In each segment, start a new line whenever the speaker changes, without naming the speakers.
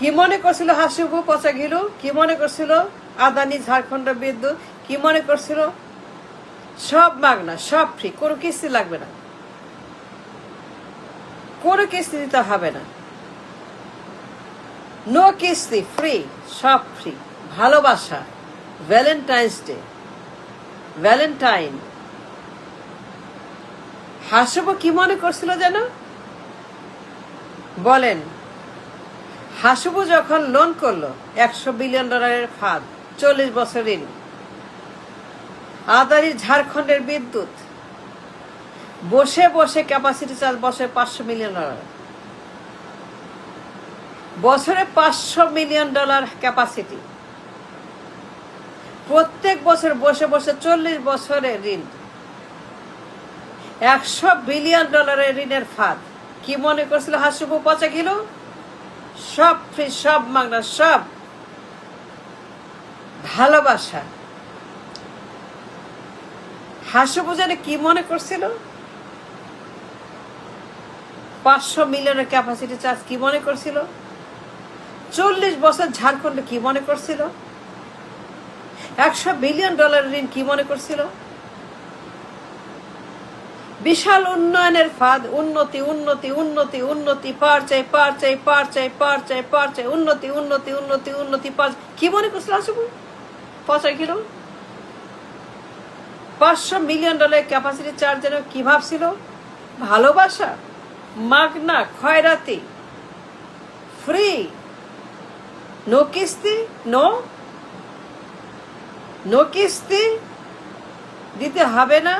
কি মনে করছিল হাসিবু পচা ঘিলু? কি মনে করছিল আদানি ঝাড়খণ্ড বিদ্যুৎ? কি মনে করছিল সব মাগনা, সব ফ্রি, কোনো কিস্তি লাগবে না, কোনো কিস্তি দিতে হবে না, নো কিস্তি, ফ্রি, সব ফ্রি। ভালোবাসা, ভ্যালেন্টাইন্স ডে, ভ্যালেন্টাইন। হাসিবু কি মনে করছিল যেন বলেন? হাসিবু যখন লোন করলো $100 বিলিয়ন ফাঁদ, 40 বছর ঋণ, আদানির ঝাড়খণ্ডের বিদ্যুৎ বসে বসে ক্যাপাসিটি চার্জ বছরে $500 মিলিয়ন, বছরে $500 মিলিয়ন ক্যাপাসিটি, প্রত্যেক বছর বসে বসে 40 বছরের ঋণ, $100 বিলিয়ন ঋণের ফাঁদ। কি মনে করছিল হাসিবু পচা গেল? সব ফ্রি, সব মাগনা, সব ভালোবাসা। হাসিবু জানে কি মনে করছিল? 500 মিলিয়নের ক্যাপাসিটি চার্জ কি মনে করছিল? 40 বছর ঝাড়খণ্ড কি মনে করছিল? $100 বিলিয়ন ঋণ কি মনে করছিল? বিশাল উন্নয়নের ফাঁদ, উন্নতি উন্নতি উন্নতি উন্নতি, পার চাই পার চাই পার চাই পার চাই পার চাই, উন্নতি উন্নতি উন্নতি উন্নতি, পার। কি মনে করছিল আসবো পচা গেল? $500 মিলিয়ন ক্যাপাসিটি চার্জ যেন কি ভাবছিল? ভালোবাসা, মাগনা, খয়রাতি, ফ্রি, নো কিস্তি, নো কিস্তি দিতে হবে না,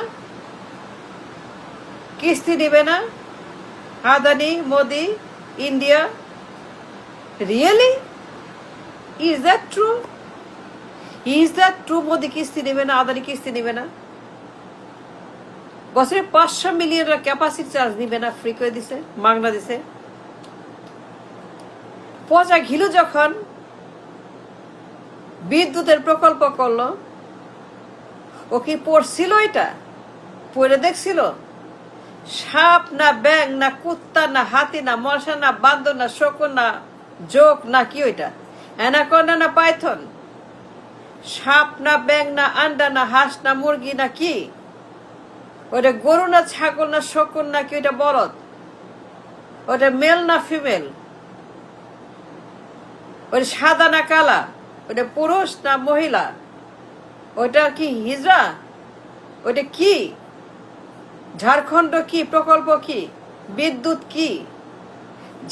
কিস্তি দিবে না Adani, Modi, India. Really? Is that true? Is that true? Modi কিস্তি নেবে না, আদানি কিস্তি নেবে না, বছরে $500 মিলিয়ন ক্যাপাসিটি চার্জ নিবে না, ফ্রি করে দিছে, মাগনা দিছে। পচা ঘিলু যখন বিদ্যুতের প্রকল্প করলো, ও কি পড়ছিল? এটা পড়ে দেখছিল? সাপ না ব্যাং না কুত্তা না হাতি না মশা না বান্দর না শকুন না জোক না কি ওইটা, অ্যানাকোন্ডা না পাইথন? সাপ না ব্যাং না আন্ডা না হাঁস না মুরগি না কি? ওটা গরু না ছাগল না শকুন না কি? ওইটা বলদ? ওটা মেল না ফিমেল? ওটা সাদা না কালা? ওটা পুরুষ না মহিলা? ওটা কি হিজড়া? ওটা কি? ঝাড়খণ্ড কি? প্রকল্প কি? বিদ্যুৎ কি?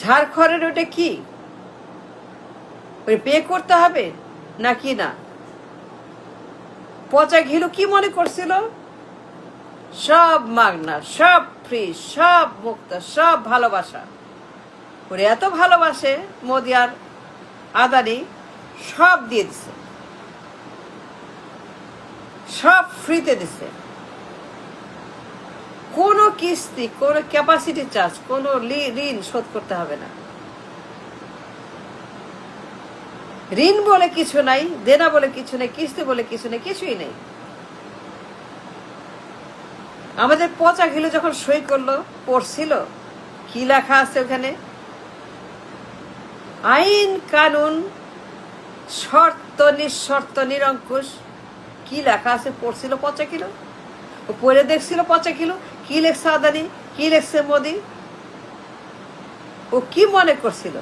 ঝাড়খণ্ডের ওটা কি? ওই পে করতে হবে নাকি না? পচা ঘিলু কি মনে করছিল? সব মাগনা, সব ফ্রি, সব মুক্ত, সব ভালোবাসা। ওরে এত ভালোবাসে মোদি আর আদানি, সব দিয়ে দিছে, সব ফ্রিতে দিছে, কোনো কিস্তি, কোনো ক্যাপাসিটি চার্জ, কোনো ঋণ শোধ করতে হবে না। ঋণ বলে কিছু নাই, দেনা বলে কিছু নেই, কিস্তি বলে কিছু নেই, কিছুই নেই। আমাদের পচা ঘিলু যখন সই করলো, পড়ছিল কি লেখা আছে ওখানে? আইন কানুন শর্ত নিঃশর্ত নিরঙ্কুশ, কি লেখা আছে পড়ছিল পচা ঘিলু। ও পড়ে দেখছিল পচা ঘিলু কি লেখছে আদানি, কি লেখছে মোদি। ও কি মনে করছিল?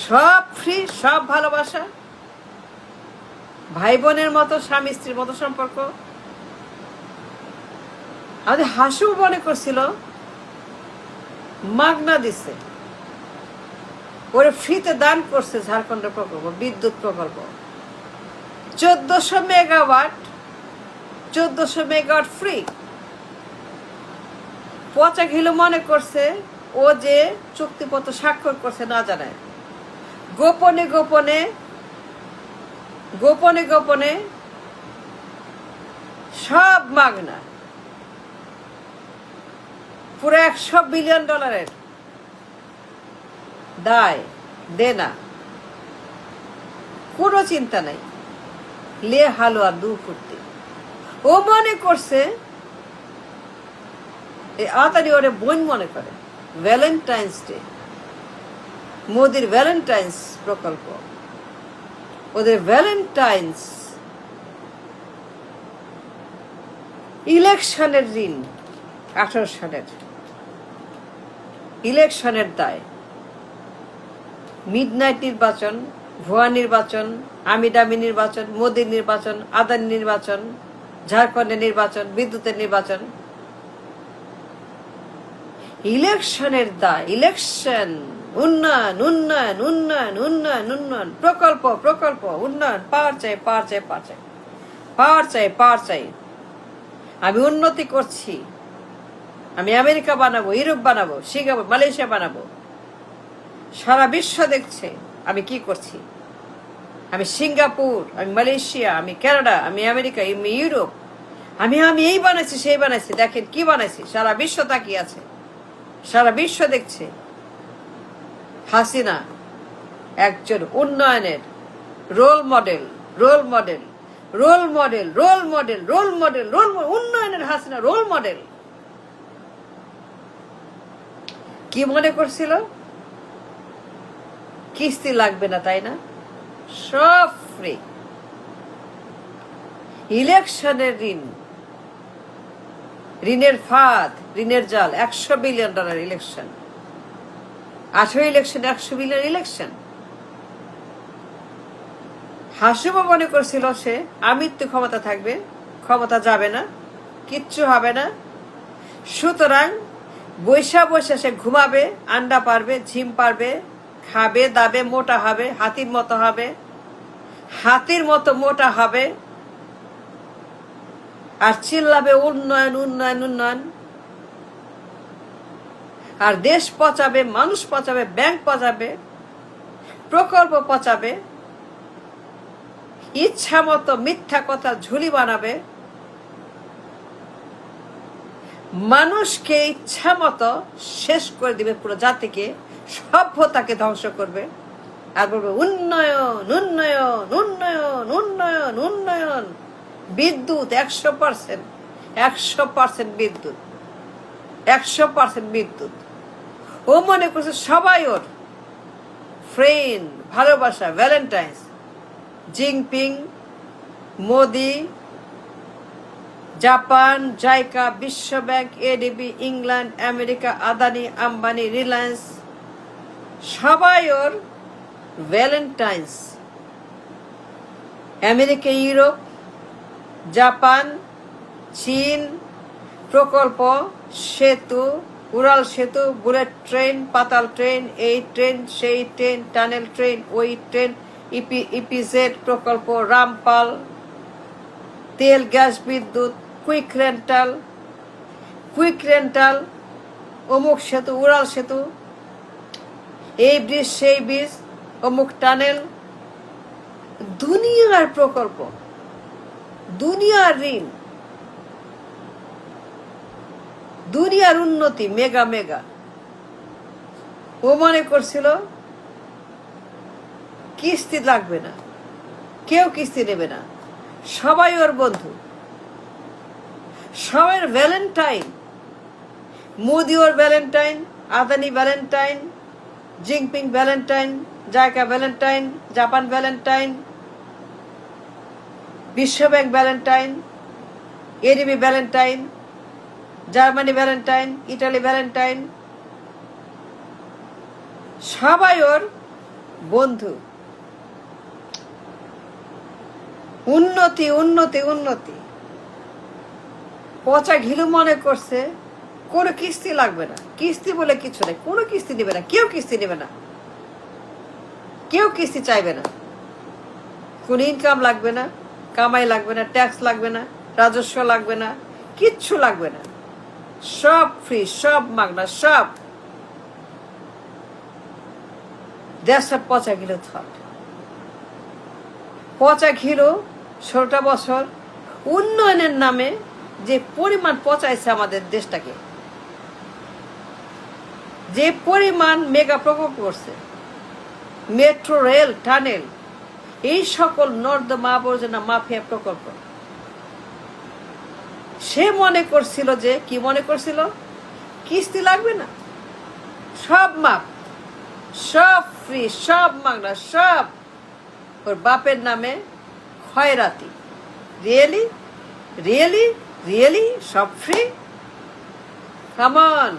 সব ফ্রি, সব ভালোবাসা, ভাই বোনের মতো, স্বামী স্ত্রীর মতো সম্পর্ক। আমাদের হাসিও মনে করছিল মাগনা দিছে, ওরে ফ্রিতে দান করছে ঝাড়খণ্ড প্রকল্প, বিদ্যুৎ প্রকল্প 1400 মেগাওয়াট, 1400 মেগাওয়াট ফ্রি। পচা ঘিলু মনে করছে ও যে চুক্তিপত্র স্বাক্ষর করছে না জানায়, গোপনে গোপনে গোপনে গোপনে সব মাগনা, পুরো $100 বিলিয়ন দায় দেনা, কোনো চিন্তা নাই, লে হালুয়া দু ফুটতে। ও মনে করছে আদানি ওরে বোন মনে করে, ভ্যালেন্টাইন্স ডে, মোদির ভ্যালেন্টাইন্স প্রকল্প, ওদের ভ্যালেন্টাইন্স, ইলেকশনের ঋণ, 18 সালের ইলেকশনের দায়, মিডনাইট নির্বাচন, ভুয়া নির্বাচন, আমিডামি নির্বাচন, মোদির নির্বাচন, আদানি নির্বাচন, ঝাড়খণ্ডের নির্বাচন, বিদ্যুতের নির্বাচন, ইলেকশনের দায়, ইলেকশন, উন্নয়ন উন্নয়ন উন্নয়ন উন্নয়ন উন্নয়ন, প্রকল্প প্রকল্প, উন্নয়ন, পাওয়ার চাই পাওয়ার চাই পাওয়ার চাই পাওয়ার চাই পাওয়ার চাই। আমি উন্নতি করছি, আমি আমেরিকা বানাবো, ইউরোপ বানাবো, সিঙ্গাপুর, মালয়েশিয়া বানাবো। সারা বিশ্ব দেখছে আমি কি করছি। আমি সিঙ্গাপুর, আমি মালয়েশিয়া, আমি কানাডা, আমি আমেরিকা, আমি ইউরোপ, আমি আমি এই বানাইছি সেই বানাইছি। দেখেন কি বানাইছি, সারা বিশ্ব তাকিয়ে আছে, সারা বিশ্ব দেখছে। হাসিনা একজন উন্নয়নের role model, role model, role model, role model, role model, role model, উন্নয়নের হাসিনা রোল মডেল। কি মনে করছিল কিস্তি লাগবে না, তাই না? সব ফ্রি। ইলেকশনের ঋণ, ঋণের ফাঁদ, ঋণের জাল, $100 billion election, 18 election, 100 billion election. Hashima মনে করছিল সে আমৃত্যু ক্ষমতা থাকবে, ক্ষমতা যাবে না, কিচ্ছু হবে না। সুতরাং বৈশা বৈশা সে ঘুমাবে, আন্ডা পারবে, ঝিম পারবে, খাবে দাবে, মোটা হবে, হাতির মতো হবে, হাতির মতো মোটা হবে, আর চিল্লাবে উন্নয়ন উন্নয়ন উন্নয়ন। আর দেশ পচাবে, মানুষ পচাবে, ব্যাংক পচাবে, প্রকল্প পচাবে, ইচ্ছা মতো মিথ্যা কথা ঝুলি বানাবে, মানুষকে ইচ্ছা মতো শেষ করে দিবে, পুরো জাতিকে, সভ্যতাকে ধ্বংস করবে। আর বলবে উন্নয়ন উন্নয়ন উন্নয়ন উন্নয়ন উন্নয়ন। বিদ্যুৎ 100%, 100% বিদ্যুৎ, 100% বিদ্যুৎ। ও মনে করছে সবাই ওর ফ্রেন্ড, ভালোবাসা, valentines. Jinping, Modi, Japan, JICA, বিশ্বব্যাংক, ADB, England, America, Adani, Ambani, Reliance, সবাই ওর ভ্যালেন্টাইন্স। আমেরিকা, ইউরোপ, জাপান, চীন, প্রকল্প, সেতু, উড়াল সেতু, বুলেট ট্রেন, পাতাল ট্রেন, এই ট্রেন সেই ট্রেন, টানেল ট্রেন, ওই ট্রেন, ইপিজেড প্রকল্প, রামপাল, তেল গ্যাস বিদ্যুৎ, কুইক রেন্টাল, অমুক সেতু, উড়াল সেতু, এই ব্রিজ সেই ব্রিজ, অমুক টানেল, দুনিয়ার প্রকল্প, দুনিয়ার ঋণ, দুনিয়ার উন্নতি, মেগা মেগা। ও মনে করছিল কিস্তি লাগবে না, কেউ কিস্তি নেবে না, সবাই ওর বন্ধু, সবাই ভ্যালেন্টাইন। মোদি ওর valentine, Adani valentine, Jinping valentine, JICA valentine, Japan valentine, বিশ্বব্যাংক valentine, ADB valentine, Germany valentine, Italy valentine, সবাই ওর বন্ধু। উন্নতি উন্নতি উন্নতি। পচা ঘিলু মনে করছে কোনো কিস্তি লাগবে না, কিস্তি বলে কিছু নেই, কোনো কিস্তি নেবে না, কেউ কিস্তি নেবে না, কেউ কিস্তি চাইবে না, কোনো ইনকাম লাগবে না, কামাই লাগবে না, ট্যাক্স লাগবে না, রাজস্ব লাগবে না, কিচ্ছু লাগবে না, সব ফ্রি, সব মাগনা, সব। দেশের পচা ঘিলু থট, পচা ঘিলু 16টা বছর উন্নয়নের নামে যে পরিমাণ পচাইছে আমাদের দেশটাকে, যে পরিমাণ মেগা প্রকল্প করছে, মেট্রো রেল, টানেল, এই সকল নর্দমা আবর্জনা মাফিয়া প্রকল্প। সে মনে করছিল যে, কি মনে করছিল, কিস্তি লাগবে না, সব মাপ, সব ফ্রি, সব মাগনা, সব ওর বাপের নামে খয়রাতি। রিয়েলি রিয়েলি রিয়েলি সব ফ্রি? Come on.